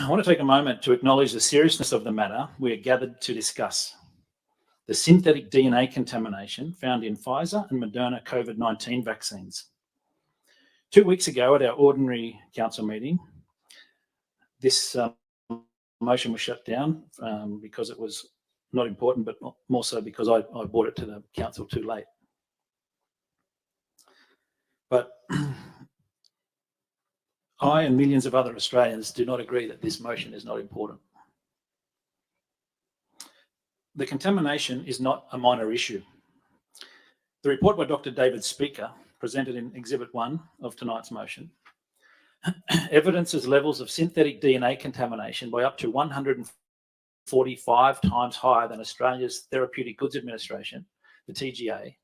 I want to take a moment to acknowledge the seriousness of the matter we are gathered to discuss. The synthetic DNA contamination found in Pfizer and Moderna COVID-19 vaccines. 2 weeks ago at our ordinary council meeting, this motion was shut down because it was not important, but more so because I brought it to the council too late. But I and millions of other Australians do not agree that this motion is not important. The contamination is not a minor issue. The report by Dr. David Speaker, presented in Exhibit 1 of tonight's motion, evidences levels of synthetic DNA contamination by up to 145 times higher than Australia's Therapeutic Goods Administration, the TGA,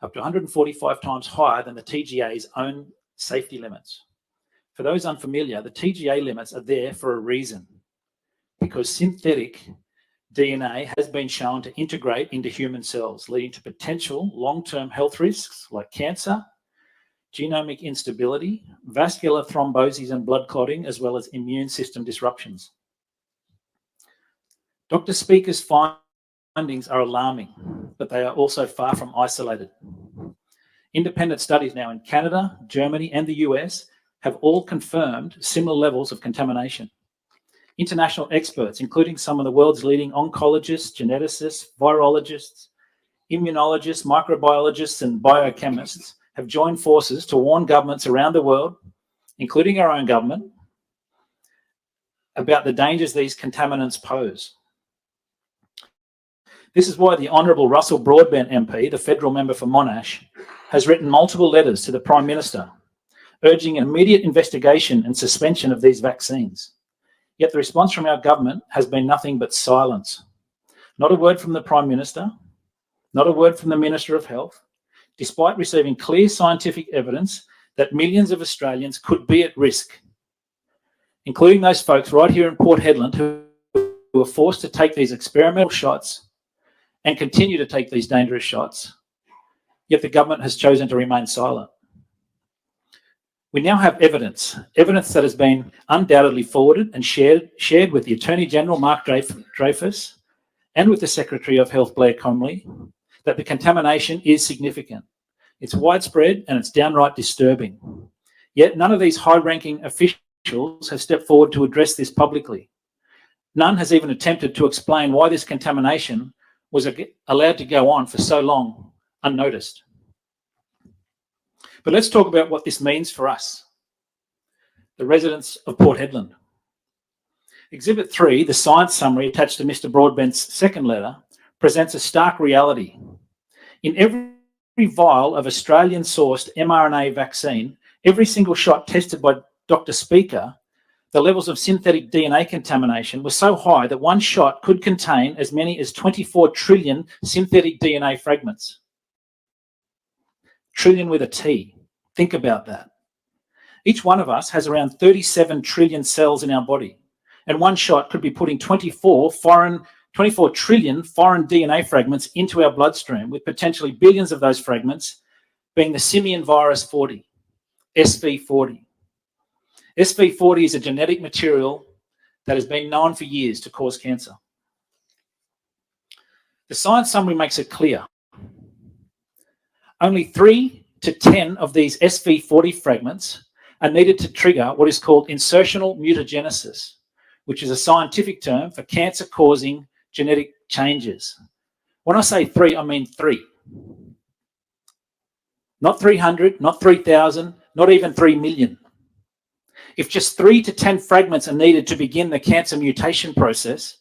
up to 145 times higher than the TGA's own safety limits. For those unfamiliar, the TGA limits are there for a reason, because synthetic DNA has been shown to integrate into human cells, leading to potential long-term health risks like cancer, genomic instability, vascular thromboses and blood clotting, as well as immune system disruptions. Dr. Speaker's findings are alarming, but they are also far from isolated. Independent studies now in Canada, Germany, and the US have all confirmed similar levels of contamination. International experts, including some of the world's leading oncologists, geneticists, virologists, immunologists, microbiologists, and biochemists, have joined forces to warn governments around the world, including our own government, about the dangers these contaminants pose. This is why the Honourable Russell Broadbent MP, the federal member for Monash, has written multiple letters to the Prime Minister, urging an immediate investigation and suspension of these vaccines. Yet the response from our government has been nothing but silence. Not a word from the Prime Minister, not a word from the Minister of Health, despite receiving clear scientific evidence that millions of Australians could be at risk, including those folks right here in Port Headland who are forced to take these experimental shots and continue to take these dangerous shots. Yet the government has chosen to remain silent. We now have evidence that has been undoubtedly forwarded and shared with the Attorney General, Mark Dreyfus, and with the Secretary of Health, Blair Comrie, that the contamination is significant. It's widespread and it's downright disturbing. Yet none of these high-ranking officials have stepped forward to address this publicly. None has even attempted to explain why this contamination was allowed to go on for so long unnoticed. But let's talk about what this means for us, the residents of Port Headland. Exhibit 3, the science summary attached to Mr. Broadbent's second letter, presents a stark reality. In every vial of Australian-sourced mRNA vaccine, every single shot tested by Dr. Speaker, the levels of synthetic DNA contamination were so high that one shot could contain as many as 24 trillion synthetic DNA fragments. Trillion with a T. Think about that. Each one of us has around 37 trillion cells in our body, and one shot could be putting 24 trillion foreign DNA fragments into our bloodstream, with potentially billions of those fragments being the simian virus 40, SV40. SV40 is a genetic material that has been known for years to cause cancer. The science summary makes it clear. Only 3 to 10 of these SV40 fragments are needed to trigger what is called insertional mutagenesis, which is a scientific term for cancer-causing genetic changes. When I say 3, I mean 3. Not 300, not 3,000, not even 3 million. If just 3 to 10 fragments are needed to begin the cancer mutation process,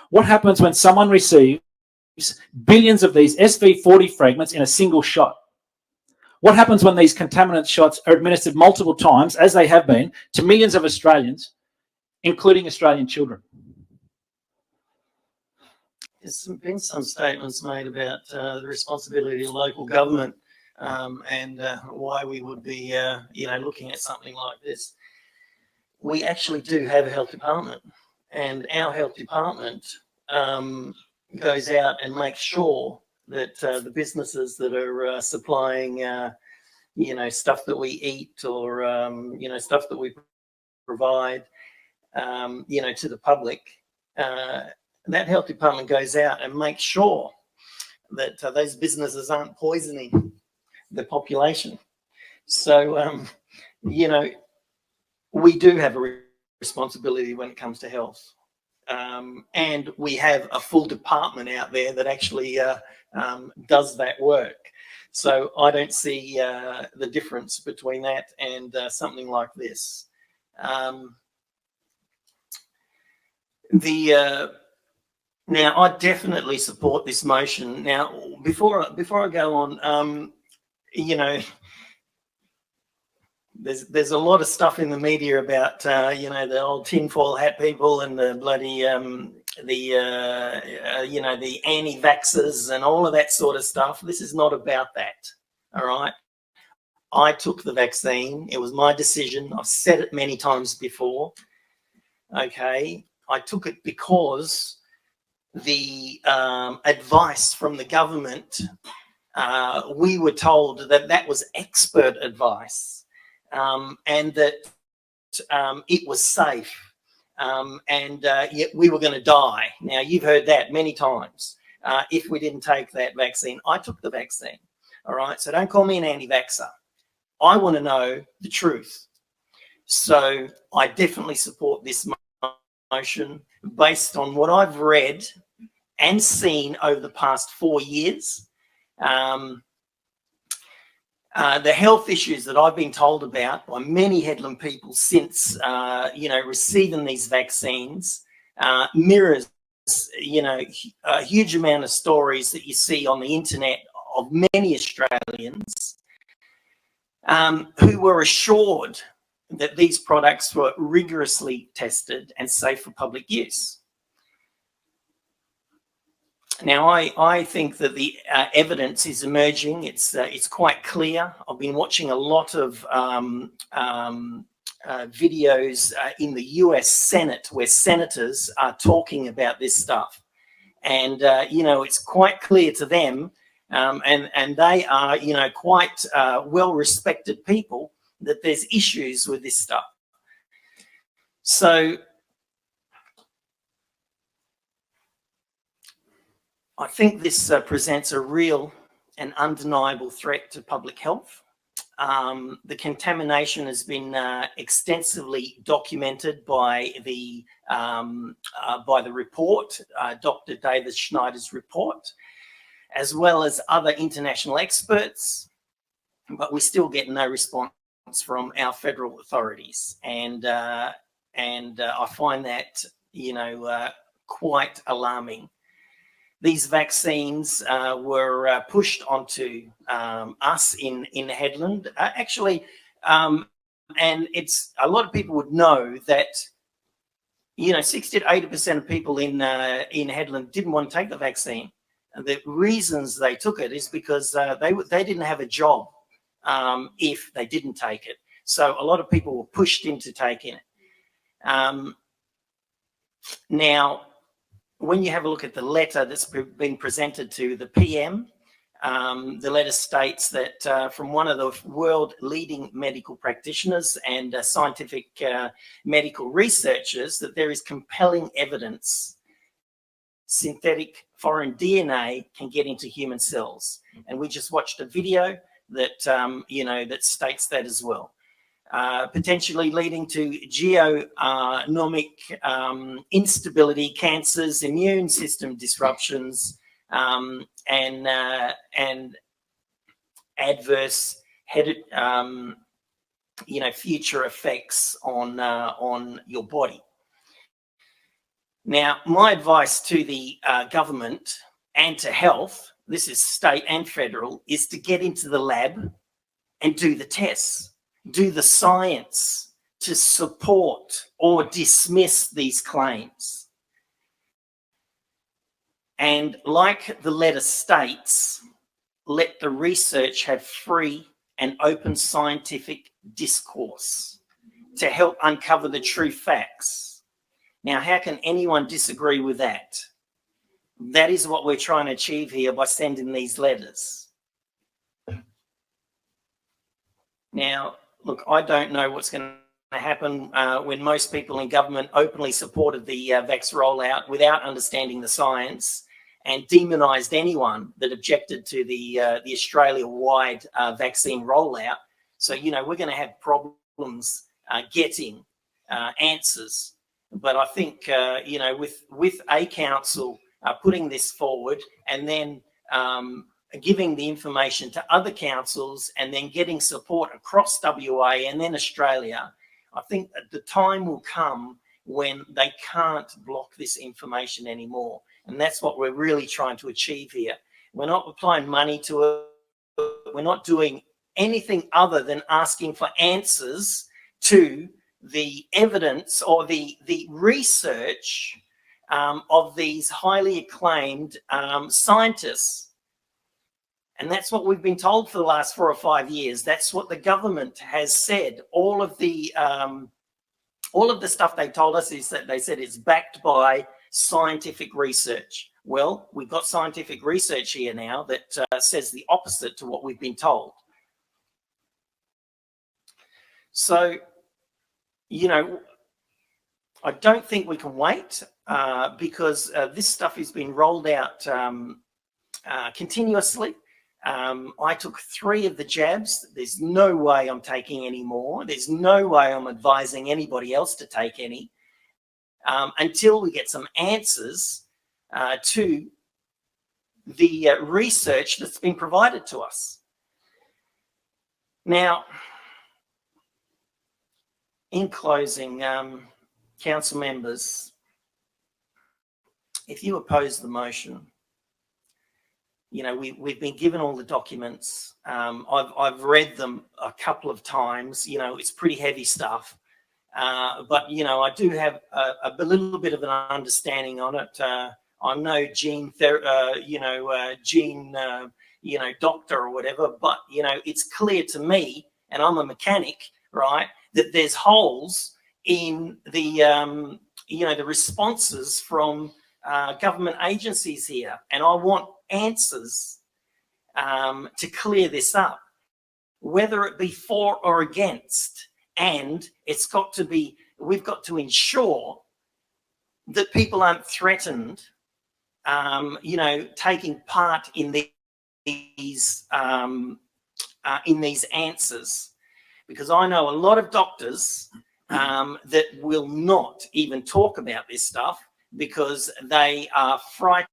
what happens when someone receives billions of these SV40 fragments in a single shot? What happens when these contaminant shots are administered multiple times, as they have been, to millions of Australians, including Australian children? There's been some statements made about the responsibility of local government and why we would be, looking at something like this. We actually do have a health department, and our health department goes out and makes sure that the businesses that are supplying, stuff that we eat or, stuff that we provide, to the public, that health department goes out and makes sure that those businesses aren't poisoning the population. So, we do have a responsibility when it comes to health. And we have a full department out there that actually does that work. So I don't see the difference between that and something like this. Now, I definitely support this motion. Now, before I go on, there's a lot of stuff in the media about the old tinfoil hat people and the bloody the anti-vaxxers and all of that sort of stuff. This is not about that. All right. I took the vaccine. It was my decision. I've said it many times before. Okay. I took it because the advice from the government, we were told that was expert advice, and that it was safe. And yet we were going to die. Now, you've heard that many times. If we didn't take that vaccine, I took the vaccine. All right. So don't call me an anti-vaxxer. I want to know the truth. So I definitely support this motion based on what I've read and seen over the past 4 years. The health issues that I've been told about by many Headland people since, receiving these vaccines mirrors, a huge amount of stories that you see on the internet of many Australians who were assured that these products were rigorously tested and safe for public use. Now, I think that the evidence is emerging. It's quite clear. I've been watching a lot of videos in the US Senate where senators are talking about this stuff. And, it's quite clear to them, and they are, quite well-respected people, that there's issues with this stuff. So I think this presents a real and undeniable threat to public health. The contamination has been extensively documented by the report, Dr. David Schneider's report, as well as other international experts, but we still get no response from our federal authorities, and I find that quite alarming. These vaccines were pushed onto us in Headland. And it's a lot of people would know that 60 to 80% of people in Headland didn't want to take the vaccine. And the reasons they took it is because they didn't have a job if they didn't take it. So a lot of people were pushed into taking it. Now, when you have a look at the letter that's been presented to the PM, the letter states that from one of the world leading medical practitioners and scientific medical researchers, that there is compelling evidence synthetic foreign DNA can get into human cells. And we just watched a video that, that states that as well. Potentially leading to geonomic instability, cancers, immune system disruptions, and adverse future effects on your body. Now, my advice to the government and to health, this is state and federal, is to get into the lab and do the tests. Do the science to support or dismiss these claims. And like the letter states, let the research have free and open scientific discourse to help uncover the true facts. Now, how can anyone disagree with that? That is what we're trying to achieve here by sending these letters. Now, look, I don't know what's going happen when most people in government openly supported the vax rollout without understanding the science and demonised anyone that objected to the Australia-wide vaccine rollout. So, you know, we're going to have problems getting answers. But I think, you know, with a council putting this forward and then giving the information to other councils and then getting support across WA and then Australia, I think that the time will come when they can't block this information anymore. And that's what we're really trying to achieve here. We're not applying money to it. We're not doing anything other than asking for answers to the evidence or the research of these highly acclaimed scientists. And that's what we've been told for the last 4 or 5 years. That's what the government has said. All of the stuff they told us is that they said it's backed by scientific research. Well, we've got scientific research here now that says the opposite to what we've been told. So, you know, I don't think we can wait because this stuff has been rolled out continuously. I took 3 of the jabs. There's no way I'm taking any more. There's no way I'm advising anybody else to take any until we get some answers to the research that's been provided to us. Now, in closing, council members, if you oppose the motion, you know, we've been given all the documents. I've read them a couple of times. You know, it's pretty heavy stuff. But, you know, I do have a little bit of an understanding on it. I'm no gene doctor or whatever, but, you know, it's clear to me, and I'm a mechanic, right, that there's holes in the, you know, the responses from government agencies here. And I want answers to clear this up, whether it be for or against. And it's got to be, we've got to ensure that people aren't threatened, you know, taking part in these answers. Because I know a lot of doctors that will not even talk about this stuff because they are frightened.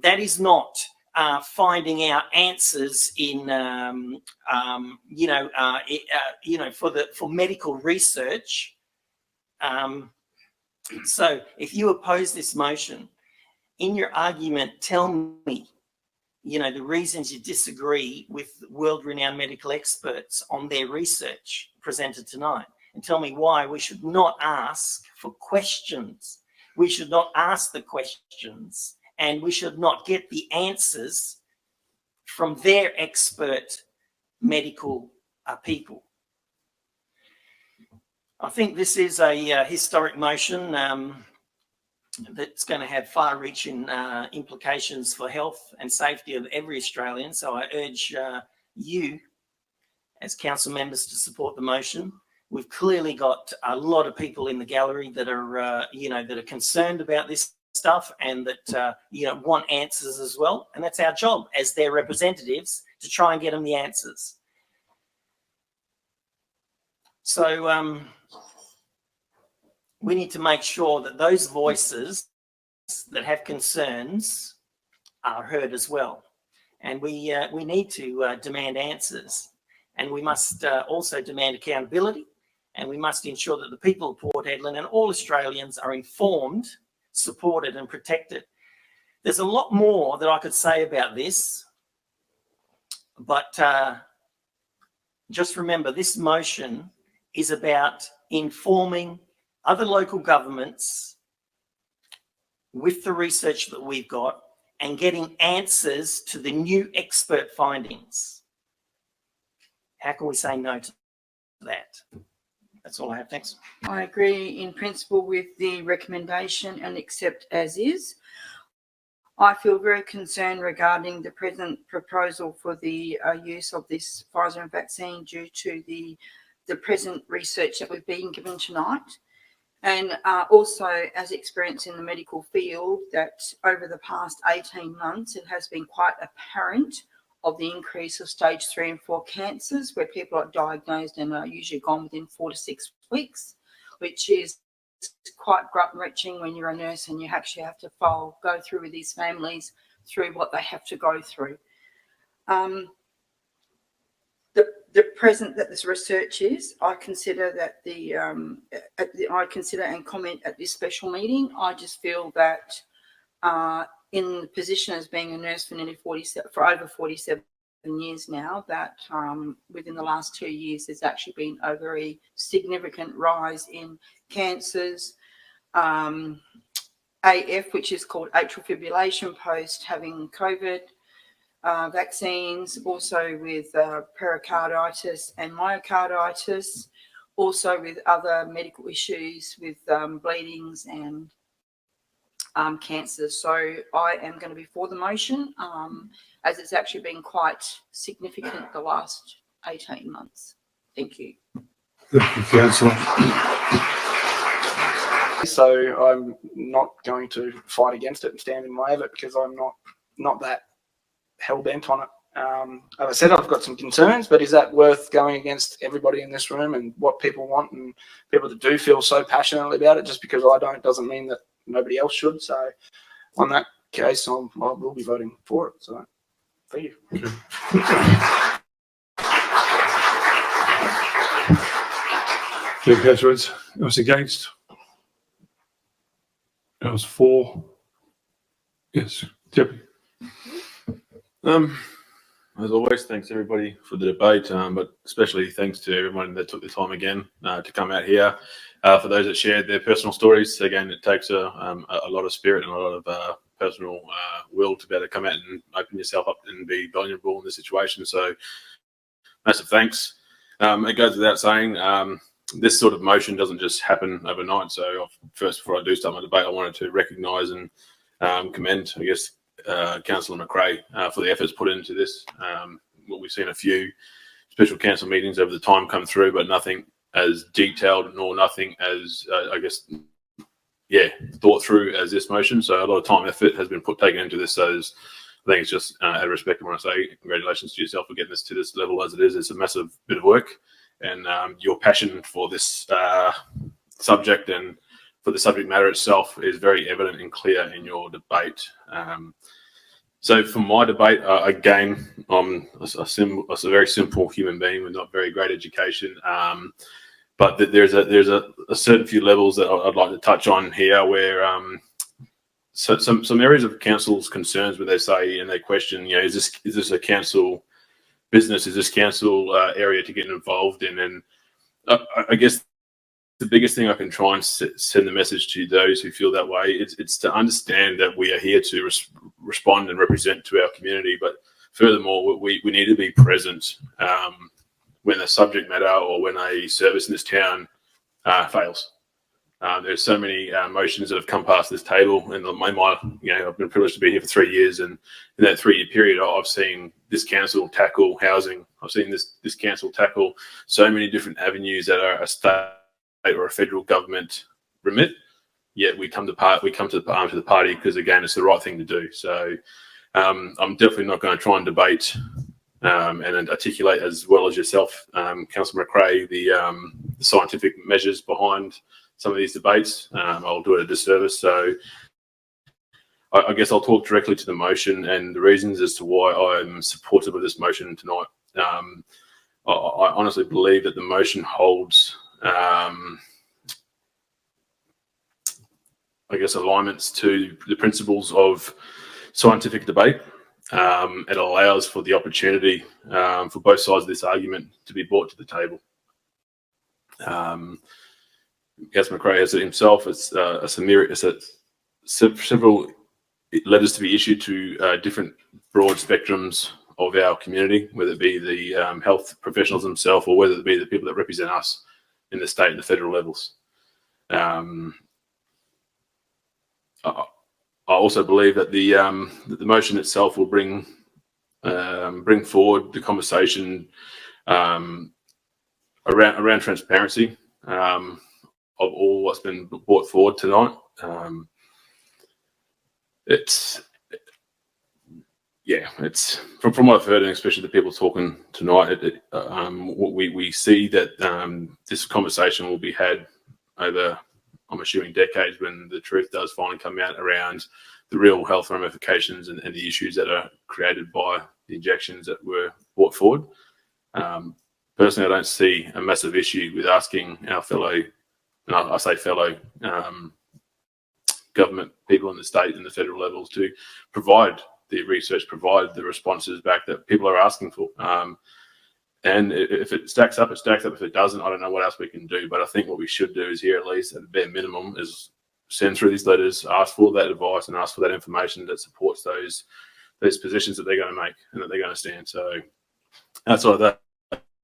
That is not finding out answers in, for medical research. So if you oppose this motion, in your argument, tell me, you know, the reasons you disagree with world-renowned medical experts on their research presented tonight, and tell me why we should not ask for questions. We should not ask the questions, and we should not get the answers from their expert medical people. I think this is a historic motion that's going to have far-reaching implications for health and safety of every Australian. So I urge you as council members to support the motion. We've clearly got a lot of people in the gallery that are, that are concerned about this stuff and that, want answers as well. And that's our job as their representatives to try and get them the answers. So we need to make sure that those voices that have concerns are heard as well. And we need to demand answers. And we must also demand accountability. And we must ensure that the people of Port Hedland and all Australians are informed, supported and protected. There's a lot more that I could say about this, but just remember this motion is about informing other local governments with the research that we've got and getting answers to the new expert findings. How can we say no to that? That's all I have. Thanks. I agree in principle with the recommendation and accept as is. I feel very concerned regarding the present proposal for the use of this Pfizer vaccine due to the present research that we've been given tonight. And also, as experience in the medical field, that over the past 18 months, it has been quite apparent of the increase of stage 3 and 4 cancers, where people are diagnosed and are usually gone within 4 to 6 weeks, which is quite gut-wrenching when you're a nurse and you actually have to go through with these families through what they have to go through. The present that this research is, I consider that I consider and comment at this special meeting. I just feel that in the position as being a nurse for over 47 years now, that within the last 2 years there's actually been a very significant rise in cancers, AF, which is called atrial fibrillation post having COVID, vaccines, also with pericarditis and myocarditis, also with other medical issues with bleedings and cancers. So I am going to be for the motion, as it's actually been quite significant the last 18 months. Thank you. Thank you, Councillor. So I'm not going to fight against it and stand in the way of it, because I'm not that hell-bent on it. As I said, I've got some concerns, but is that worth going against everybody in this room and what people want, and people that do feel so passionately about it? Just because I don't doesn't mean that nobody else should. So on that case, I will be voting for it. So thank you. Thank you, Councillor. It was against. It was for. Yes, Deputy. As always, thanks everybody for the debate, but especially thanks to everyone that took the time again to come out here. For those that shared their personal stories, again, it takes a lot of spirit and a lot of personal will to be able to come out and open yourself up and be vulnerable in this situation. So massive thanks. It goes without saying, this sort of motion doesn't just happen overnight. So first, before I do start my debate, I wanted to recognise and commend, I guess, Councillor McRae for the efforts put into this. We've seen a few special council meetings over the time come through, but nothing as detailed nor nothing as, I guess, thought through as this motion. So a lot of time and effort has been taken into this. So I think it's just out of respect, I want to say congratulations to yourself for getting this to this level as it is. It's a massive bit of work, and your passion for this subject and for the subject matter itself is very evident and clear in your debate. So for my debate, again, I'm a very simple human being with not very great education, but there's a certain few levels that I'd like to touch on here, where so some areas of council's concerns where they say and they question, you know, is this a council business? Is this council area to get involved in? And I guess the biggest thing I can try and send the message to those who feel that way, it's to understand that we are here to respond and represent to our community. But furthermore, we need to be present when a subject matter or when a service in this town fails. There's so many motions that have come past this table, and I've been privileged to be here for 3 years, and in that 3-year period, I've seen this council tackle housing. I've seen this council tackle so many different avenues that are a state or a federal government remit. Yet we come to the party because, again, it's the right thing to do. So I'm definitely not going to try and debate and articulate as well as yourself, Councillor McRae, the scientific measures behind some of these debates. I'll do it a disservice. So I guess I'll talk directly to the motion and the reasons as to why I'm supportive of this motion tonight. I honestly believe that the motion holds, I guess, alignments to the principles of scientific debate. It allows for the opportunity for both sides of this argument to be brought to the table. Councillor McRae has it himself. It's several letters to be issued to different broad spectrums of our community, whether it be the health professionals themselves or whether it be the people that represent us in the state and the federal levels. I I also believe that the motion itself will bring forward the conversation around transparency of all what's been brought forward tonight. It's from what I've heard, and especially the people talking tonight, we see that this conversation will be had over, I'm assuming, decades, when the truth does finally come out around the real health ramifications and the issues that are created by the injections that were brought forward. Personally, I don't see a massive issue with asking our fellow, and I say fellow, government people in the state and the federal levels to provide the research, provide the responses back that people are asking for. And if it stacks up, it stacks up. If it doesn't, I don't know what else we can do. But I think what we should do is here, at least at the bare minimum, is send through these letters, ask for that advice and ask for that information that supports those positions that they're going to make and that they're going to stand. So outside of that,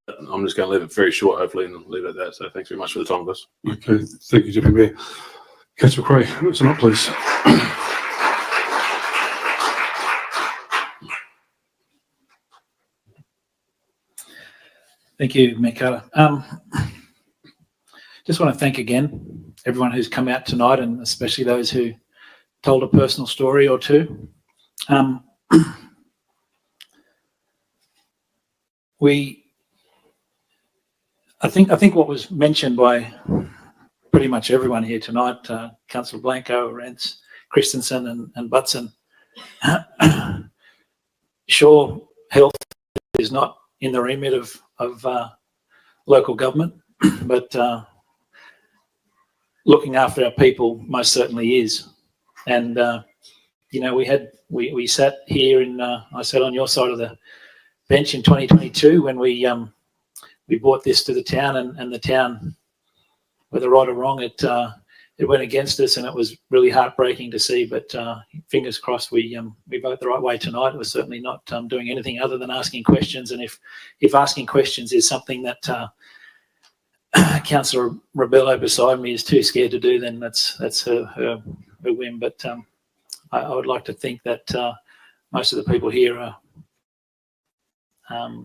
I'm just going to leave it very short, hopefully, and leave it at that. So thanks very much for the time, guys. Okay, thank you, Deputy Mayor. Councillor McRae, listen up, please. Thank you, Mayor Carter. Just want to thank again everyone who's come out tonight, and especially those who told a personal story or two. I think what was mentioned by pretty much everyone here tonight, Councillor Blanco, Rance, Christensen and Butson, sure, health is not in the remit of local government, but looking after our people most certainly is. And you know, we sat here in I sat on your side of the bench in 2022 when we brought this to the town, and the town, whether right or wrong, it went against us, and it was really heartbreaking to see. But fingers crossed we vote the right way tonight. We're certainly not doing anything other than asking questions. And if asking questions is something that Councillor Rebello beside me is too scared to do, then that's her whim. But I would like to think that most of the people here are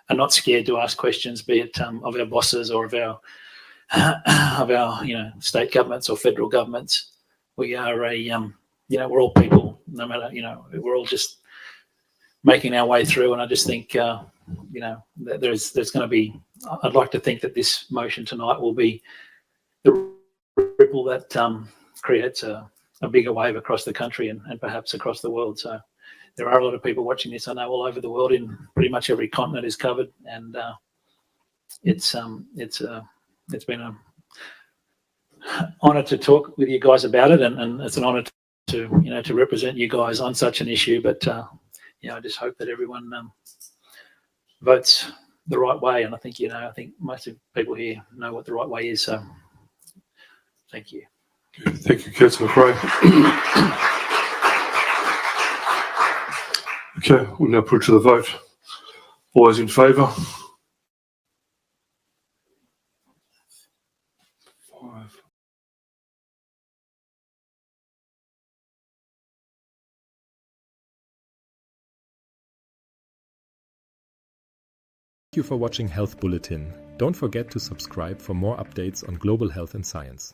not scared to ask questions, be it of our bosses or of our state governments or federal governments. We are we're all people, no matter, we're all just making our way through. And I just think that there's going to be, I'd like to think that this motion tonight will be the ripple that creates a bigger wave across the country and perhaps across the world. So there are a lot of people watching this, I know, all over the world. In pretty much every continent is covered, and it's been an honour to talk with you guys about it, and it's an honour to represent you guys on such an issue. But I just hope that everyone votes the right way, and I think most of the people here know what the right way is. So thank you. Okay, thank you, Councillor McRae. Okay, we'll now put it to the vote. All those in favour? 5. Thank you for watching Health Bulletin. Don't forget to subscribe for more updates on global health and science.